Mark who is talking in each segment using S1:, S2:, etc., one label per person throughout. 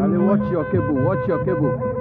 S1: Allez, watch your cable, watch your cable.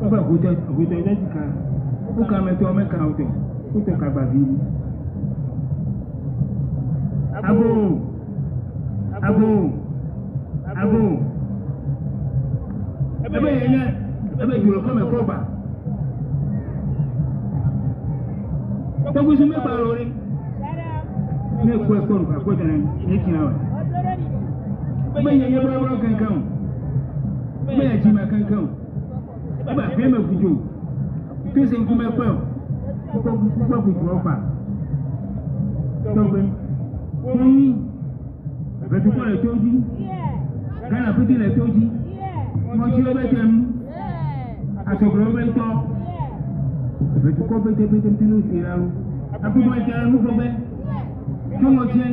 S2: Oba huta identika. Uka meto meka auto. Uto kabazi. Abo. Ebe yenya, ebe duro kome koba. Tɔgbui me ba lori. Ne kwe kon ka ko tane ne kinawa. Ebe yenya ba kankan. Ebe ya jima kankan. Ebe fe me fujo. Tu se nkume kwa. Ko fujo pa. Tɔgbui. Betu kwa le toji. Kana piti le toji. Mo chi obetem. Asoglo bento. Betu ko bete tinu siraru. Apu mo jara mu fobe. Tomo che.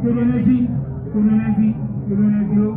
S2: Kuronezi lo.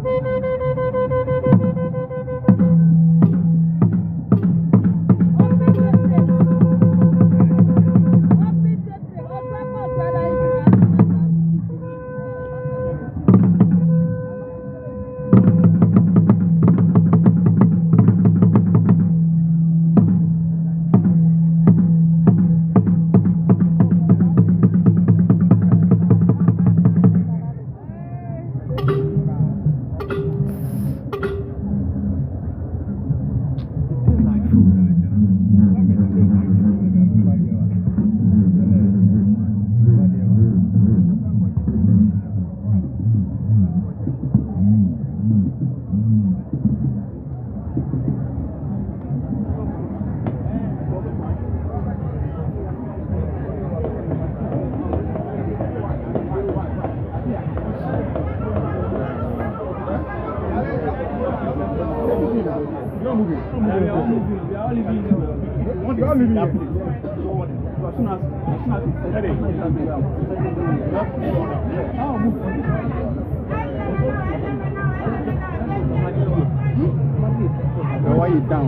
S1: Why you down?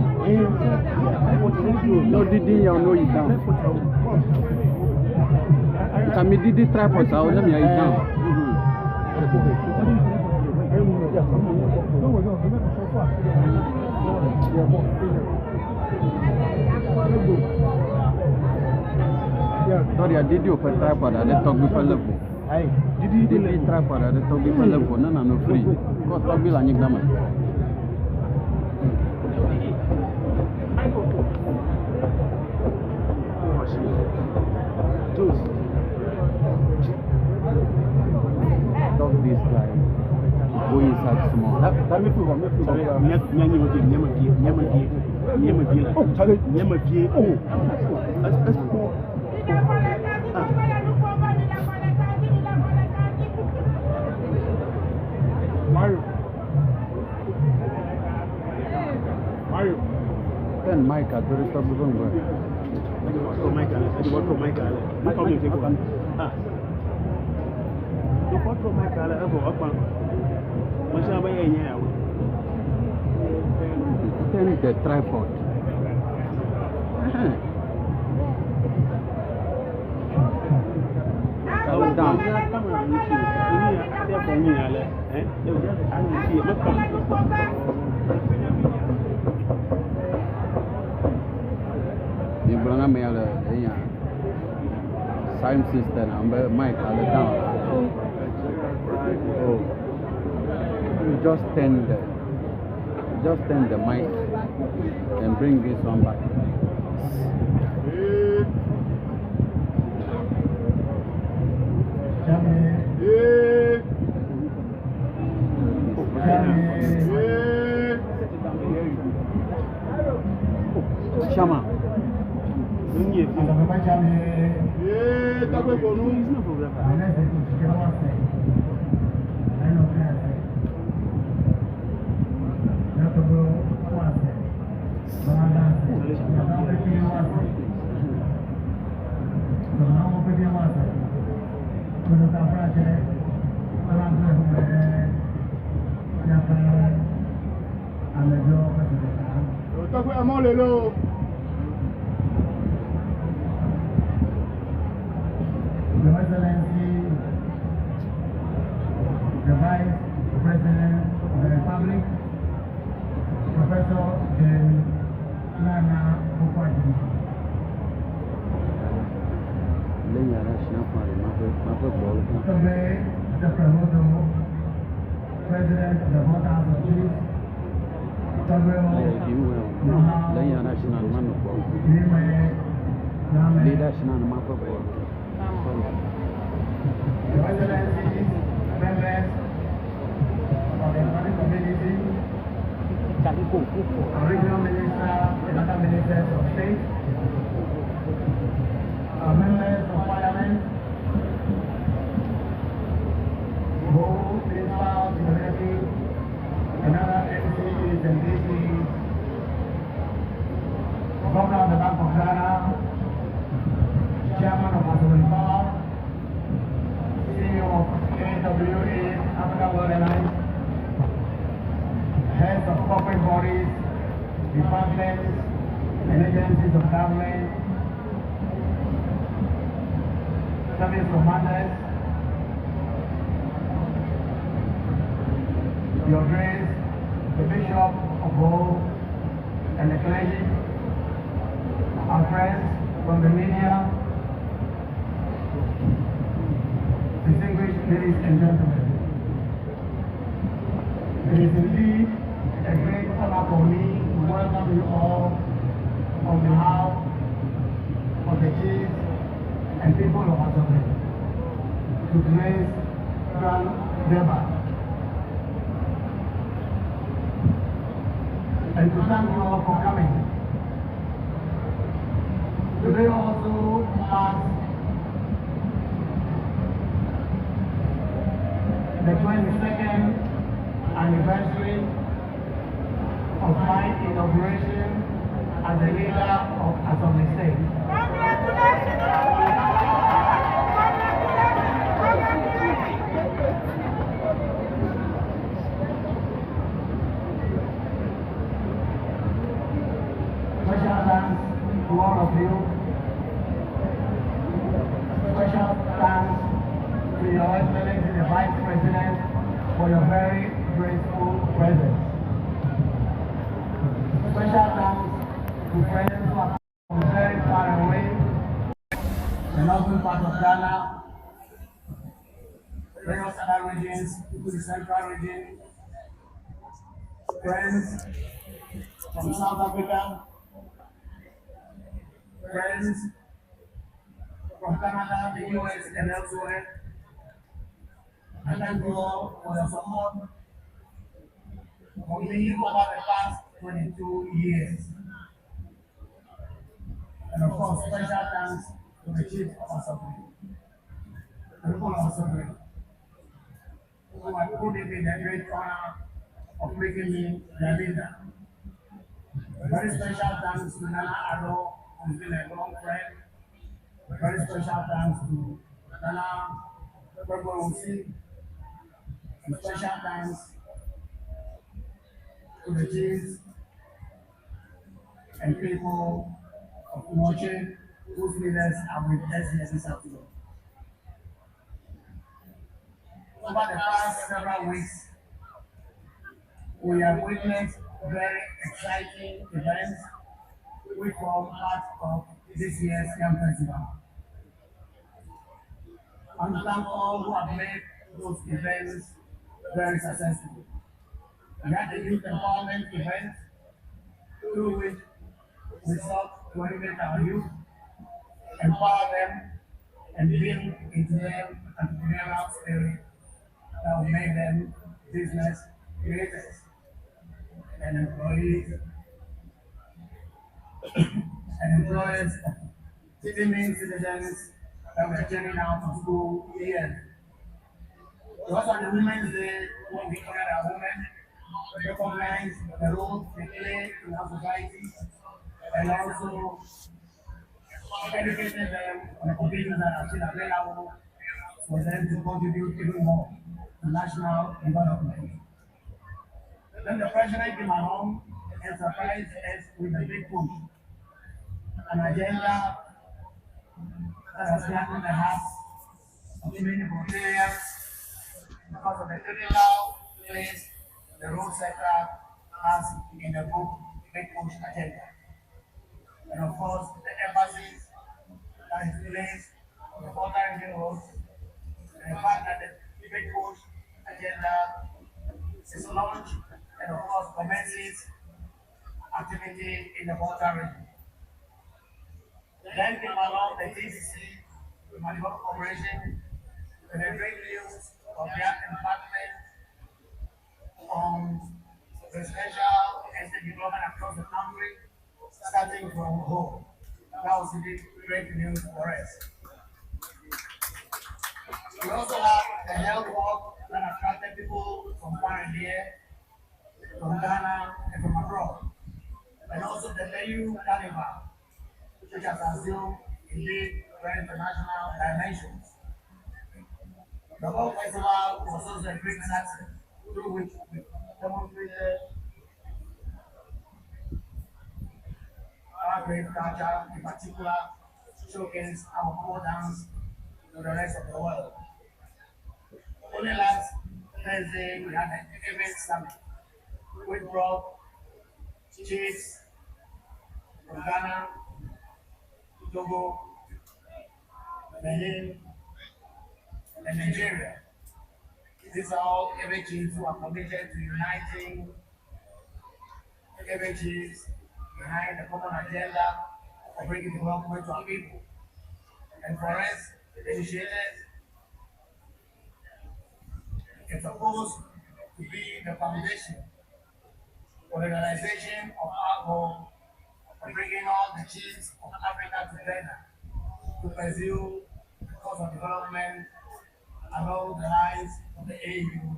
S1: No, did you know you down? Kami didi tripod tahu nam ya down. Sorry, didi open tripod ada Tɔgbui per level. Didi tripod ada Tɔgbui per level, nana no free. Kau Tɔgbui lah nyik nama. Stop this guy. Go inside small. Let me prove. Oh, sorry. Oh. Let's pour. Mario. Then Mike had very stop going well. Mike. You come and take one. You put from Mike Allen up on. Then the tripod. Calm down. You bring me a sound system. I'm Mike Allen down. Oh. You just turn the mic and bring this one back. Chama.
S2: Your Excellency, the Vice President of the Republic, Professor Jen
S3: the President of the House of Chiefs, Your Excellencies, members of the Islamic community, our regional minister and other ministers of state, our members of parliament, both principals, community, and other MCs and DCs, Governor of the Bank of Ghana, Chairman of Asogli, CEO of AWA, African World Airlines, heads of corporate bodies, departments, and agencies of government, service commanders, Your Grace, the Bishop of Rome, and the clergy, our friends from the media, distinguished ladies and gentlemen. It is indeed a great honor for me to welcome you all on behalf of the chiefs and people of Asogli to today's Grand Durbar, and to thank you all for coming. Today also marks the 22nd anniversary of my inauguration as the leader of Asogli State. Special thanks to all of you. Special thanks to Your Excellency the Vice President for your very graceful presence. Special thanks to friends who are from very far away, the northern part of Ghana, various other regions, to the central region, friends from South Africa, friends from Canada, the US, and elsewhere. And thank you all for your support for me over the past 22 years. And of course, special thanks to the Chief of Asogli, the people of Asogli, who have put in me the great honor of making me their leader. Very special thanks to Nana Ado, who's been a long friend. Very special thanks to Nana Tɔgbui, and special thanks to the chiefs and people of Umoche, whose leaders are with us here this afternoon. Over the past several weeks, we have witnessed very exciting events which form part of this year's Young Festival. And thank all who have made those events very successful. We had the youth empowerment event, through which we sought to elevate our youth, empower them, and build into them entrepreneurial spirit that will make them business creators and employees and employers of citizen citizens that were turning out of school years. We also on the Women's Day, when we honor our women, recognize the role they play in our society, and also educating them on the conditions that are still available for them to contribute even more to national development. Then the president came along and surprised us with a big push, an agenda that has flattened the hearts of many Bulgarians because of the critical place the road sector has in the book Big Push agenda. and of course the emphasis that is placed on the border region roads, and the fact that the debate push agenda is launched and of course commences activity in the border region. Then came along the TCC, the Management Corporation, with the great news of their embarkment on residential estate development across the country, starting from home. That was indeed great news for us. We also have the health walk that attracted people from far and near, from Ghana and from abroad. And also the AU Carnival, which has assumed indeed very international dimensions. The whole festival was also a great success, through which we demonstrated our great culture, in particular, showcase our core dance to the rest of the world. Only last Thursday, we had an event summit, which brought chiefs from Ghana, Togo, Benin, and Nigeria. These are all every chiefs who are committed to uniting every chiefs behind the common agenda of bringing development to our people. And for us, the initiative is supposed to be the foundation for the realization of our goal of bringing all the chiefs of Africa together to pursue the cause of development along the lines of the AU,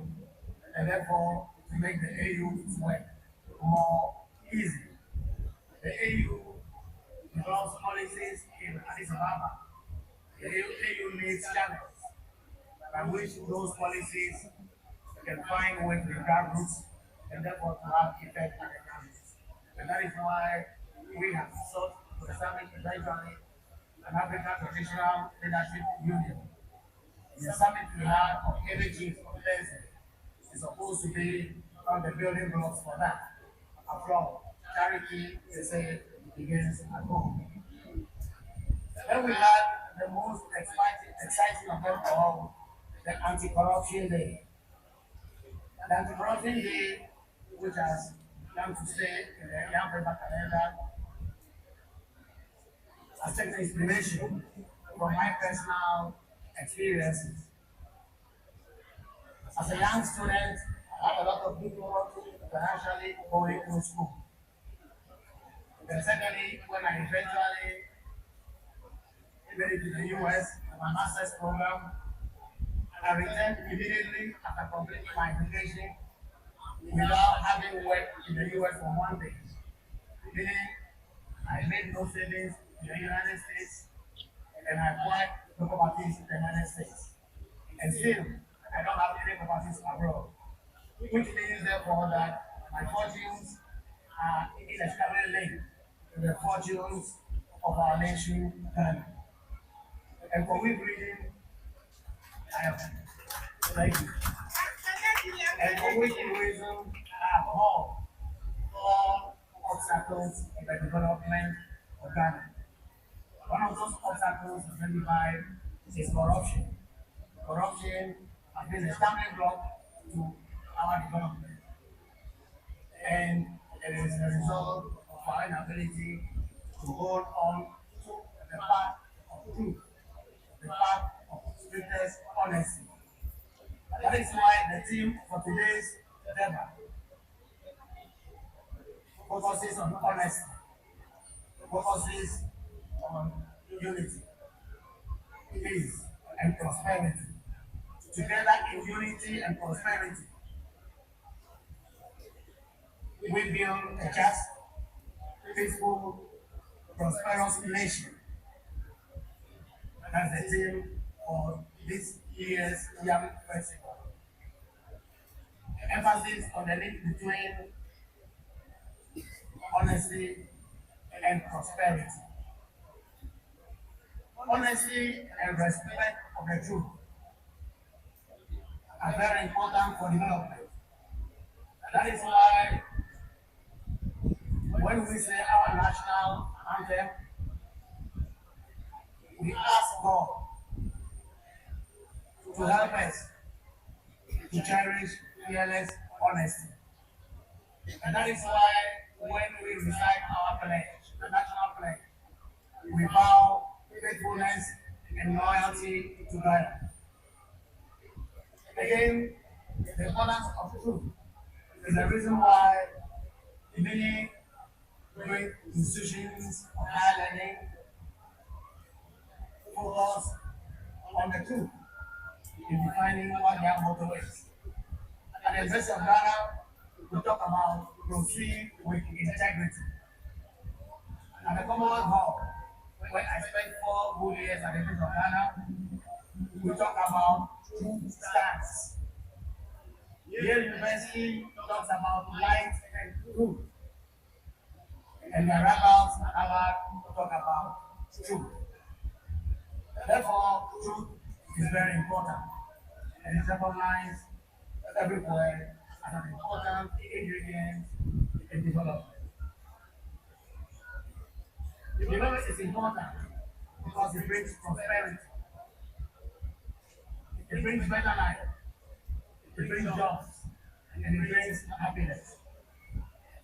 S3: and therefore to make the AU's work more easy. The AU develops policies in Addis Ababa. The AU needs channels by which those policies can find ways to grab roots and therefore to have effect on the ground. And that is why we have sought to establish eventually an African Traditional Leadership Union. The summit we had of every chief of Thursday is supposed to be on the building blocks for that. After all, charity, they say, begins at home. Then we had the most exciting of them all, the Anti-Corruption Day. The Anti-Corruption Day, which has come to stay in the young paper calendar, has taken inspiration from my personal experiences. As a young student, I had a lot of difficulty financially going to school. Then secondly, when I eventually made it to the US, my master's program, I returned immediately after completing my education without having worked in the US for 1 day. Meaning, I made no savings in the United States and I acquired no properties in the United States. And still, I don't have any properties abroad. Which means, therefore, that my fortunes are inextricably linked to the fortunes of our nation, Ghana. And for which reason, I have thank you. And for which reason, I have all obstacles in the development of Ghana. One of those obstacles identified is corruption. Corruption has been a stumbling block to our development. And it is a result of our inability to hold on to the path of truth, the path of strictest honesty. That is why the theme for today's debate focuses on honesty, focuses on unity, peace, and prosperity. Together in unity and prosperity, we build a just, peaceful, prosperous nation. That's the theme for this year's Young Festival. The emphasis on the link between honesty and prosperity. Honesty and respect of the truth are very important for development. That is why when we say our national anthem, we ask God to help us to cherish fearless honesty. And that is why when we recite our pledge, the national pledge, we vow faithfulness and loyalty to God. Again, the importance of truth is the reason why many great institutions of higher learning focus on the truth in defining what their motto is. At the University of Ghana, we talk about proceed with integrity. At the Commonwealth Hall, when I spent 4 good years at the University of Ghana, we talk about truth stands. Yale University talks about light and truth. And the rebels at Harvard talk about truth. Therefore, truth is very important and is recognized everywhere as an important ingredient in development. Development is important because it brings prosperity, it brings better life, it brings jobs, and it brings happiness.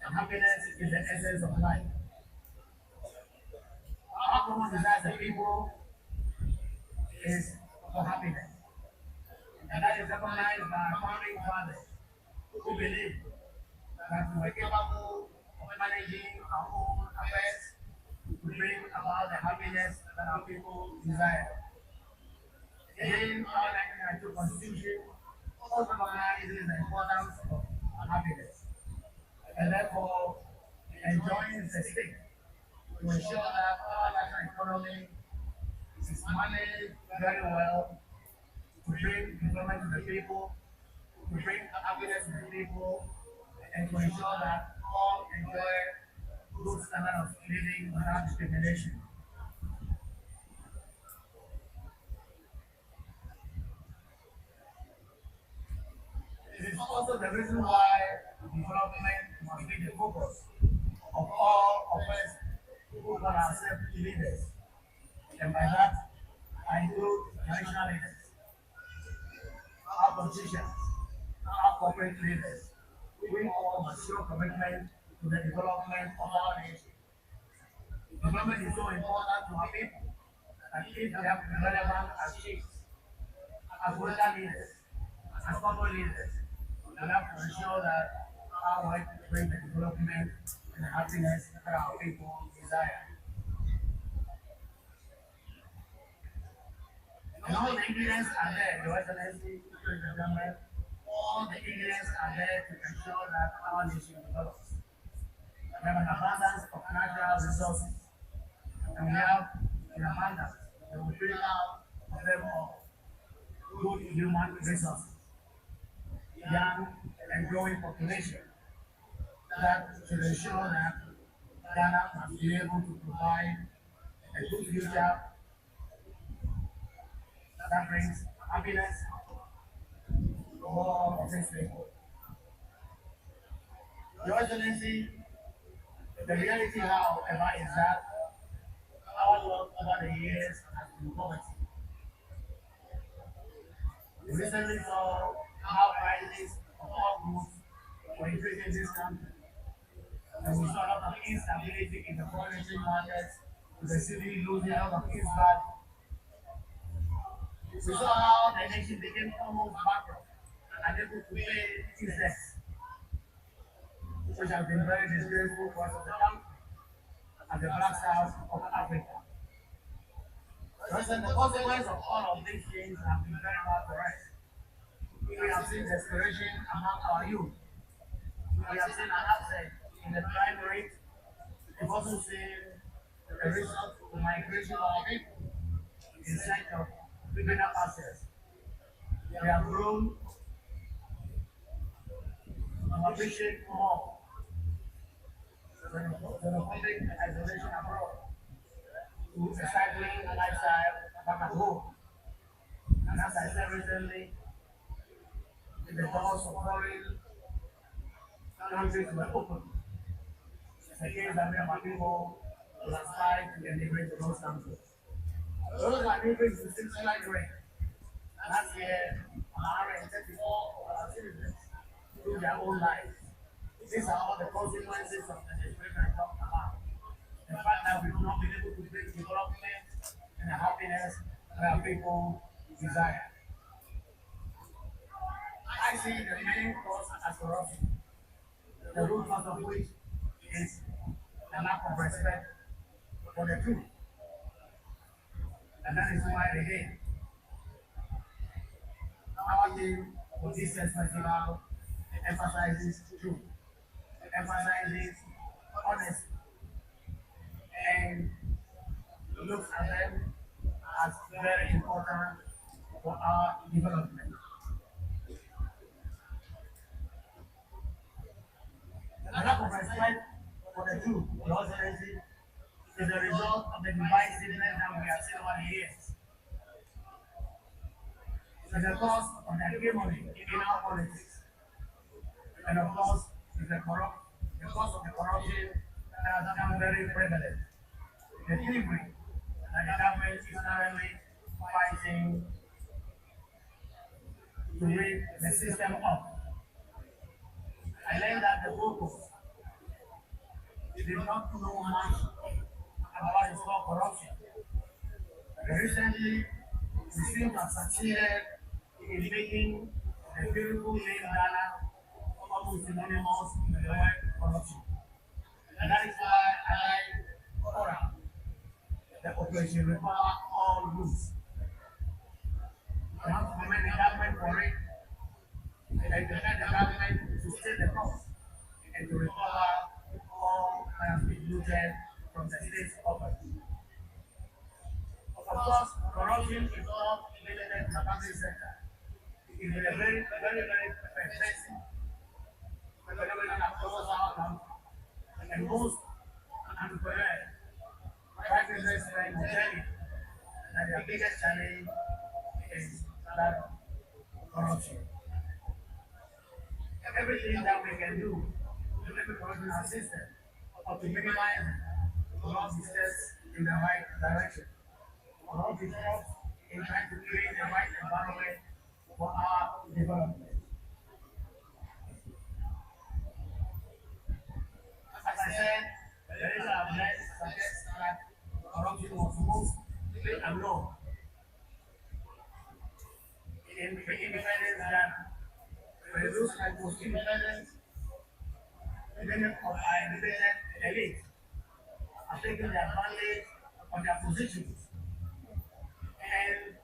S3: And happiness is the essence of life. Our common desire as a people is for happiness. And that is recognized by our founding fathers who believe that we were capable of managing our own affairs to bring about the happiness that our people desire. In our 1992 Constitution also recognizes the importance of happiness and therefore enjoins the state to ensure that our national economy is managed very well to bring development to the people, to bring happiness to the people, and to ensure that all enjoy good standard of living without discrimination. It is also the reason why development must be the focus of all of us who call ourselves leaders. And by that, I include traditional leaders, our politicians, our corporate leaders. We all must show commitment to the development of our nation. Development is so important to our people that if we have to be relevant as chiefs, as political leaders, as corporate leaders, we have to ensure that our work brings the development and the happiness that our people desire. And all the ingredients are there, Your Excellency, the government, all the ingredients are there to ensure that our nation develops. We have an abundance of natural resources, and we have an abundance that we bring out of them all. Good human resources, young and growing population that should ensure that Ghana must be able to provide a good future that brings happiness to all of its people. Your Excellency, the reality, however, is that our work over the years has been poverty. We recently saw how prices of all goods were increasing in this country. And we saw a lot of instability in the foreign exchange markets, with the city losing a lot of its value. We saw how the nation became almost bankrupt and unable to pay its debts, which has been very disgraceful for us as a country, as the Black South of Africa. The consequence of all of these things have been very bad for us. We have seen desperation among our youth. We have seen an upset in the crime rate. We've also seen the result of the migration of our people in search of bigger access. We have grown to appreciate more xenophobic isolation abroad, to a cycling lifestyle back at home. And as I said recently, the doors of foreign countries were open against the American people will aspire to integrate the those countries. Those are neighboring to six like rain. Last year, 134 of our citizens through their own lives. These are all the consequences of the experiment I talked about. The fact that we've not been able to bring development and the happiness that our people desire. I see the main cause as corruption, the root cause of which is the lack of respect for the truth. And that is why, again, our theme for this festival emphasizes truth, emphasizes honesty, and looks at them as very important for our development. The lack of respect for the truth, the honesty, is a result of the divisiveness that we have seen over the years. It's a cause of the hegemony in our politics. And of course, it's the cause of the corruption that has become very prevalent. The delivery that the government is currently fighting to rig the system up. I learned that the locals did not know much about what is called corruption. Recently, we seem to have succeeded in making the beautiful name Ghana almost synonymous with the word corruption. And that is why I call out the Operation Recover All Rules. We have to commend the government for it, and to let the government to stay the course and to recover all that has been looted from the state's property. Of course, corruption is not limited to the public sector. It is a very pervasive phenomenon across our country. And most entrepreneurs, private investors will tell you that their biggest challenge is that of corruption. Everything that we can do to make the corruption our system or to minimize it will not be steps in the right direction. Will not be steps in trying to create the right environment for our development. As I said, there is a blend suggests that corruption was mostly unknown in independence Ghana. But it looks like most independence, many of our independent elite are taking the advantage of their positions and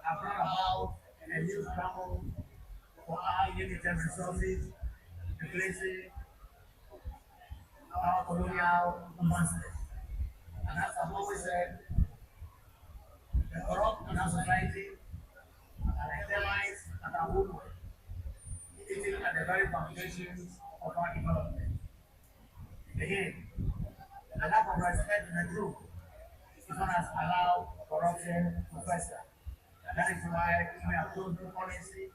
S3: have brought about a new struggle for our limited resources, replacing our colonial masters. And as I've always said, the corrupt in our society are like termites that are woodwork, eating at the very foundations of our development. Again, the lack of respect in the truth is what has allowed corruption to fester. And that is why we have chosen policy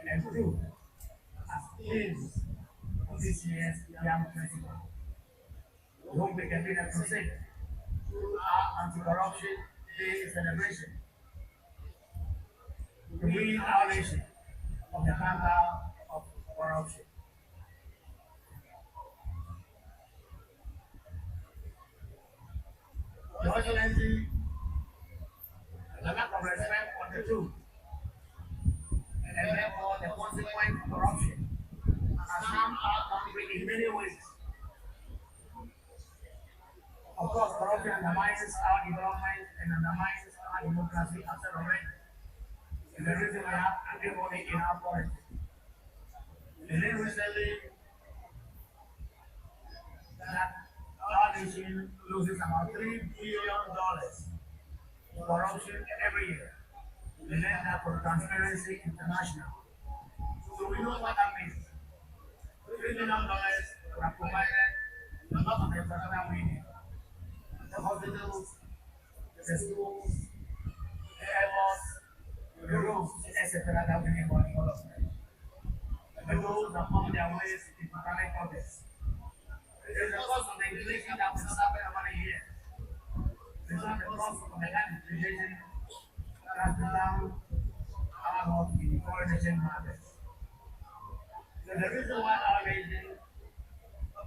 S3: and truth as themes of this year's young festival. We hope we can be the crusade through our anti-corruption day celebration to rid our nation of the canker of corruption. Your Excellency, the lack of respect for the truth and therefore the consequent corruption has harmed our country in many ways. Of course, corruption undermines our development and undermines our democracy as a already. It's the reason we have everybody in our politics. The news recently that our nation loses about $3 billion in corruption every year. We learned that from Transparency International. So we know what that means. $3 billion were provided a lot of the infrastructure we need. The hospitals, the schools, the airports, the roads, etc. that we need for development. But those that found their ways into private pockets. There's a cost of the inflation that will not happen over a year. There's not the cost of the land depreciation that has become our in the foreign exchange market. So the reason why our nation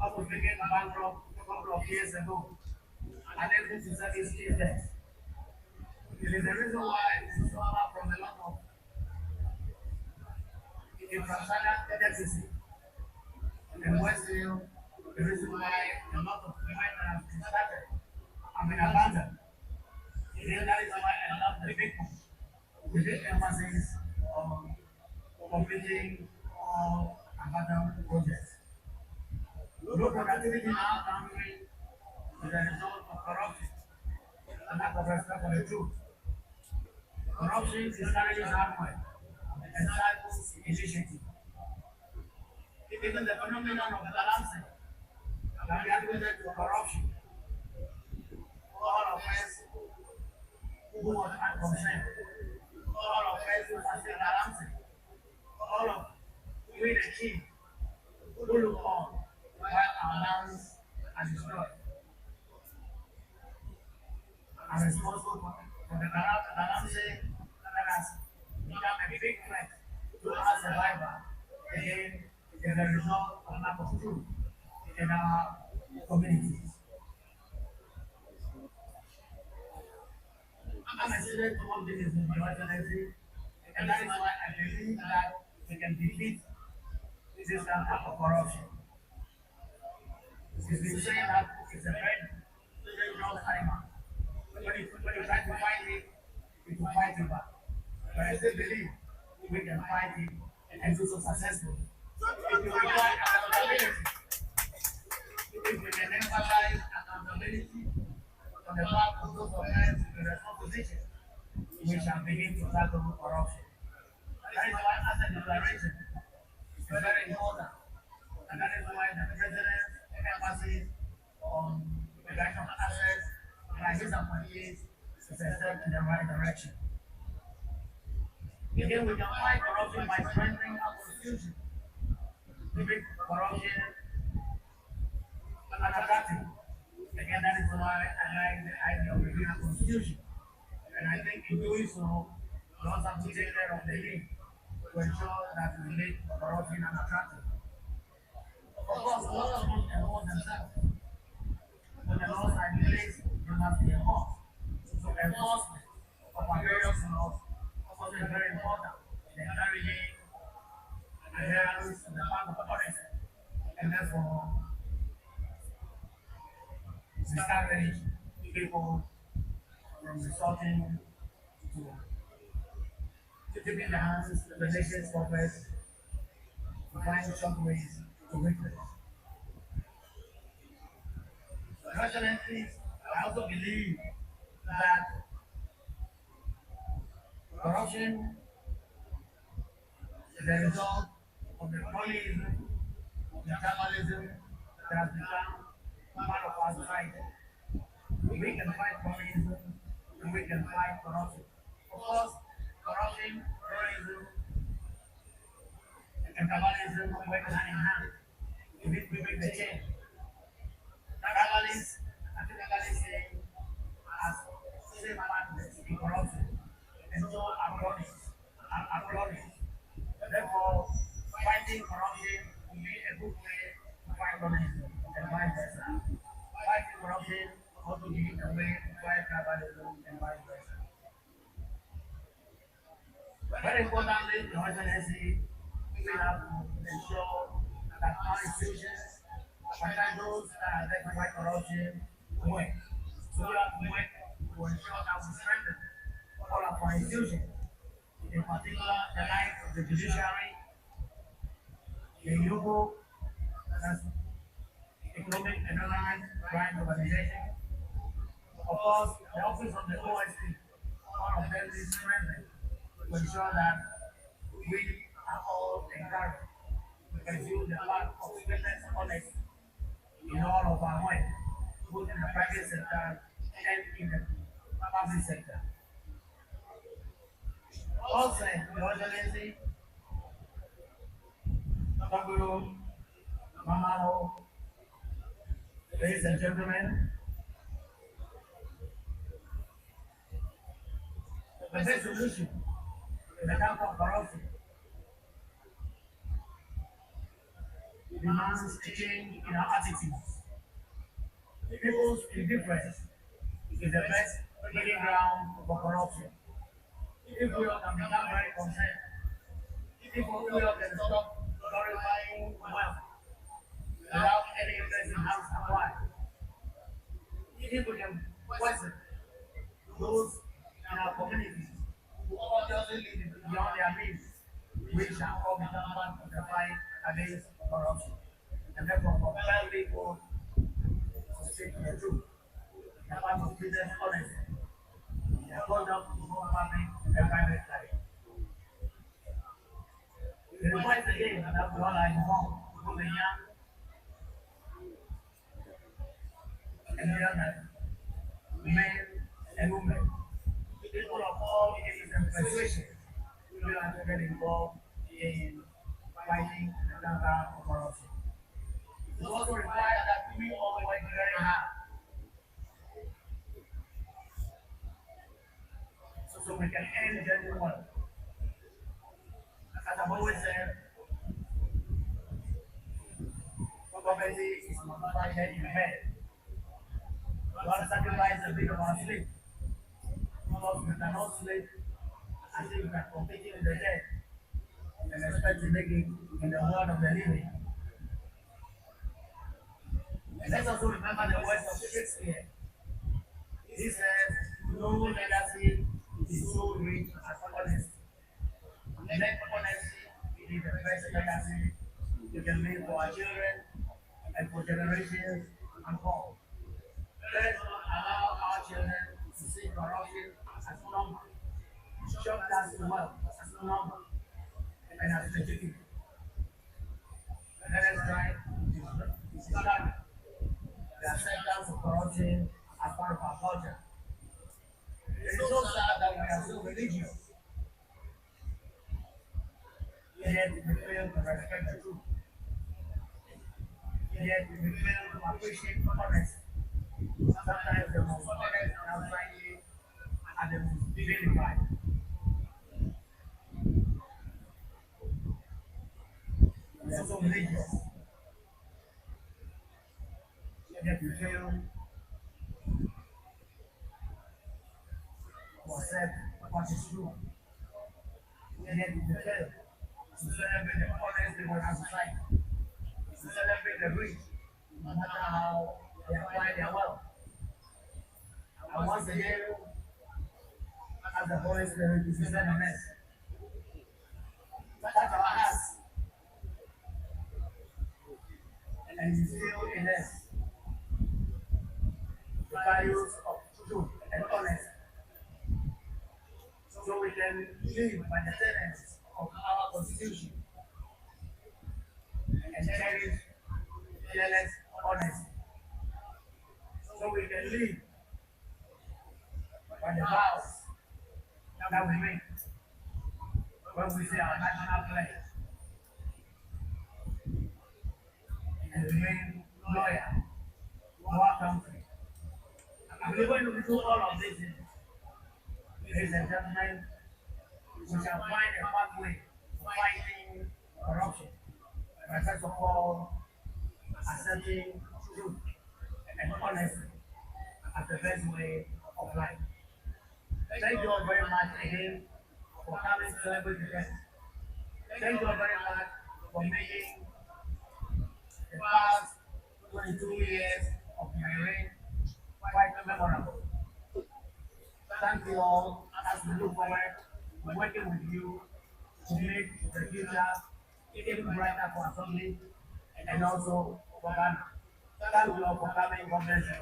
S3: almost became bankrupt a couple of years ago, unable to service its debt. It is the reason why it is suffer from a lot of infrastructure deficit. In Westfield, the reason why a lot of women that have been started have been abandoned. That is why a lot of the people with the emphasis on completing all abandoned projects. Low productivity in our country is a result of corruption and lack of respect for the truth. Corruption discourages hard work and stifles initiative. Even the phenomenon of balancing can be attributed to corruption. All of us who are concerned, all of us who are still balancing, all of we the king who look on while our lands are destroyed. Are responsible for the balancing that has become a big threat to our survival. Again, is a result of lack of truth in our communities. I'm a student of business in the Excellency, and that is why I believe that we can defeat this type of corruption. It's been saying that it's a very dangerous animal. When you try to fight it, it will fight you back. But I still believe we can fight it and do so successfully. If you require accountability, if we can emphasize accountability on the part of those of us in responsible position, we shall begin to tackle corruption. That is why asset declaration is very important. And that is why the president's emphasis on the right of assets like his appointees is a step in the right direction. Again, we can fight corruption by strengthening our constitution. To make corruption unattractive. Again, that is why I like the idea of reviewing our constitution. And I think in doing so, we also have to take care of the link to ensure that we make corruption unattractive. Of course, a lot of them enforce themselves. When the laws are in place, they must be enforced. So enforcement of our various laws also is very important in encouraging adherence on the part of authorities, and therefore discourage people from resorting to dipping their hands in the nation's coffers to find short ways to weakness. Your Excellency, I also believe that corruption is a result of the cronyism, the tribalism that has become part of our society. We can fight cronyism and we can fight corruption. Of course, corruption, cronyism, and tribalism work hand in hand. We need to make the change. Tribalists are typically seen as same partners in corruption, and so are cronies. Therefore, fighting corruption will be a good way to fight cronyism and vice versa. Fighting corruption also be a way to fight tribalism and vice versa. Very importantly, Your Excellency, we have to ensure that our institutions, particularly those that identify corruption, work. So we have to work to ensure that we strengthen all of our institutions, in particular the life of the judiciary, the local, economic and online crime organization. Of course, the office of the OSP, all of them is strengthened to ensure that we are all encouraged to pursue the path of strictness and honesty in all of our work, both in the private sector and in the public sector. Also, Your Excellency, Tɔgbui, Mamao, Ladies and gentlemen, the best solution in the camp of corruption demands a change in our attitudes. People's indifference is the best breeding ground for corruption. If we all can become very concerned, if we all can stop glorifying wealth without any interest in how it's acquired, if we can question those in our communities who obviously live beyond their means, we shall all become part of the fight against corruption. And therefore, compel people to speak the truth. The part of business honesty. The conduct of both public and private life. It requires again that we all are involved, both the young and the elderly, men and women, people of all ages and persuasions, we are to get involved in fighting the counter of corruption. It also requires that we all work very hard so we can end genuine work. As I've always said, poverty is manufactured in bed. God sacrificed the bit of our sleep. Because we cannot sleep as if we are competing with the dead and expect to make it in the world of the living. And let's also remember the words of Shakespeare. He says, no legacy is so rich as honesty. And let honesty be the best legacy we can leave for our children and for generations unfold. Let's not allow our children to see corruption as normal, shortcuts to wealth as normal, and as legitimate. Let us try to discard the acceptance of corruption as part of our culture. It is so sad that we are so religious, yet we fail to respect the truth. Yet we fail to appreciate honesty. Sometimes the most honest and outrightly are the most dignified. We are so religious, yet we fail to accept what is true. Yet we fail to celebrate the honest people in our society, to celebrate the rich, no matter how they acquire their wealth. And once again, as the Holy Spirit is within us, touch our hearts and instill in us the values of truth and honesty, so we can live by the tenets of our Constitution and cherish fearless honesty, so we can live by the vows that we make when we say our national pledge and remain loyal to our country. And we're going to do all of this, ladies and gentlemen, we shall find a pathway to fighting corruption by first of all accepting truth and honesty as the best way of life. Thank you all very much again for coming to celebrate the event. Thank you all very much for making the past 22 years of my reign quite memorable. Thank you all as we look forward to working with you to make the future even brighter for Asogli and also for Ghana. Thank you all for coming. God bless you.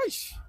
S4: Aish.